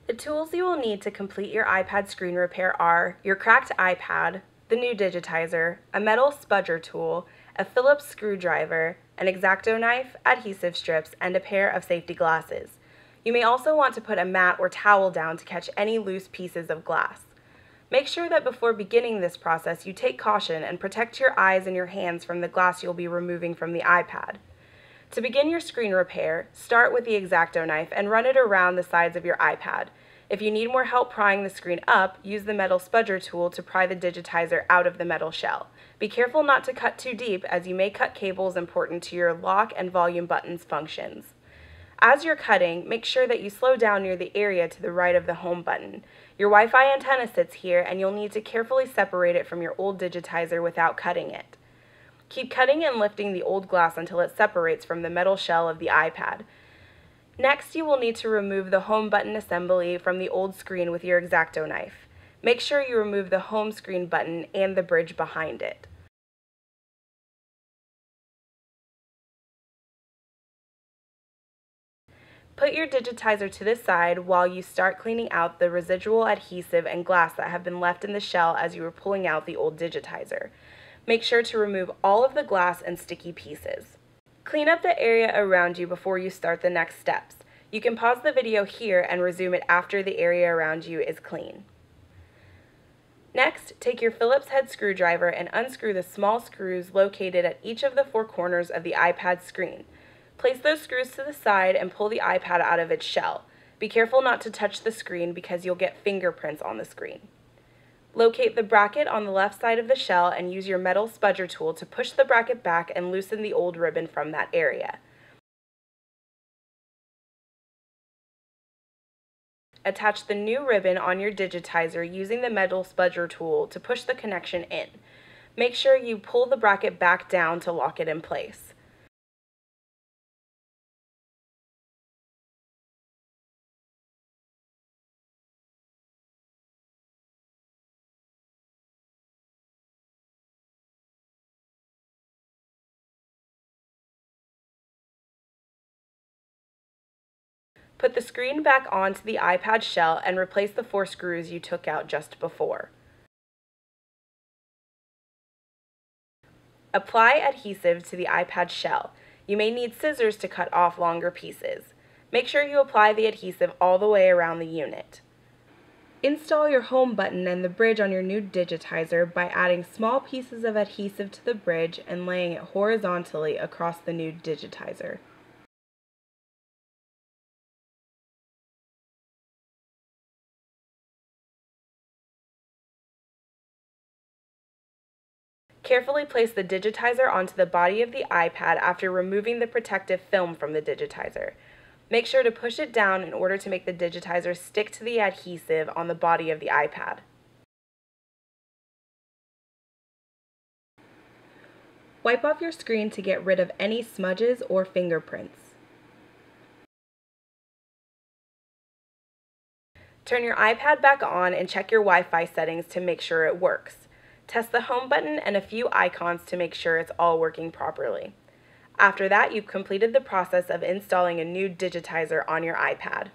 The tools you will need to complete your iPad screen repair are your cracked iPad, the new Digitizer, a metal spudger tool, a Phillips screwdriver, an X-Acto knife, adhesive strips, and a pair of safety glasses. You may also want to put a mat or towel down to catch any loose pieces of glass. Make sure that before beginning this process you take caution and protect your eyes and your hands from the glass you'll be removing from the iPad. To begin your screen repair, start with the X-Acto knife and run it around the sides of your iPad. If you need more help prying the screen up, use the metal spudger tool to pry the Digitizer out of the metal shell. Be careful not to cut too deep, as you may cut cables important to your lock and volume buttons functions. As you're cutting, make sure that you slow down near the area to the right of the home button. Your Wi-Fi antenna sits here, and you'll need to carefully separate it from your old Digitizer without cutting it. Keep cutting and lifting the old glass until it separates from the metal shell of the iPad. Next, you will need to remove the home button assembly from the old screen with your X-Acto knife. Make sure you remove the home screen button and the bridge behind it. Put your Digitizer to the side while you start cleaning out the residual adhesive and glass that have been left in the shell as you were pulling out the old Digitizer. Make sure to remove all of the glass and sticky pieces. Clean up the area around you before you start the next steps. You can pause the video here and resume it after the area around you is clean. Next, take your Phillips head screwdriver and unscrew the small screws located at each of the four corners of the iPad screen. Place those screws to the side and pull the iPad out of its shell. Be careful not to touch the screen because you'll get fingerprints on the screen. Locate the bracket on the left side of the shell and use your metal spudger tool to push the bracket back and loosen the old ribbon from that area. Attach the new ribbon on your Digitizer using the metal spudger tool to push the connection in. Make sure you pull the bracket back down to lock it in place. Put the screen back onto the iPad shell and replace the 4 screws you took out just before. Apply adhesive to the iPad shell. You may need scissors to cut off longer pieces. Make sure you apply the adhesive all the way around the unit. Install your home button and the bridge on your new Digitizer by adding small pieces of adhesive to the bridge and laying it horizontally across the new Digitizer. Carefully place the Digitizer onto the body of the iPad after removing the protective film from the Digitizer. Make sure to push it down in order to make the Digitizer stick to the adhesive on the body of the iPad. Wipe off your screen to get rid of any smudges or fingerprints. Turn your iPad back on and check your Wi-Fi settings to make sure it works. Test the home button and a few icons to make sure it's all working properly. After that, you've completed the process of installing a new Digitizer on your iPad.